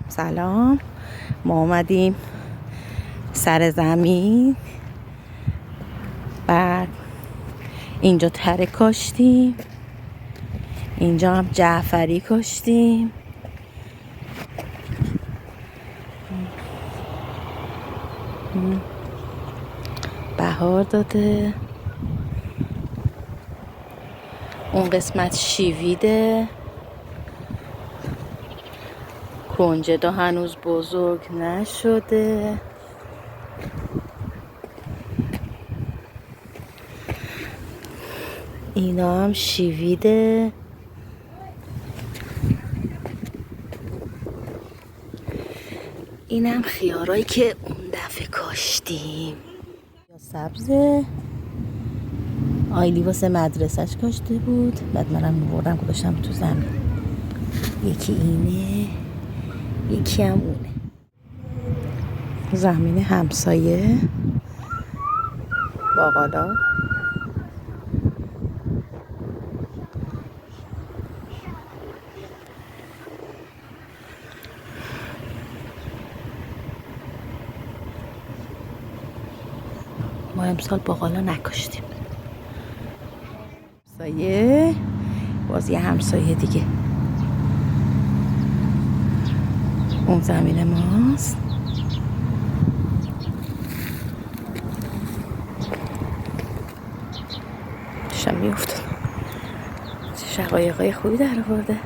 سلام، ما اومدیم سر زمین. بعد اینجا تره کاشتیم، اینجا هم جعفری کاشتیم. بهار داده. اون قسمت شیویده، کنجدا هنوز بزرگ نشده. اینا هم شیویده. اینم خیارایی که اون دفعه کاشتیم. یا سبزه، آیلی واسه مدرسهش کاشته بود، بعد منم بردم گذاشتم تو زمین. یکی اینه، یکی هم اونه. زمین همسایه باقالا. ما امسال باقالا نکاشتیم. همسایه، باز یه همسایه دیگه. اون زمین ماست. داشتم میافتاد. چه شقایقای خوبی در آورده.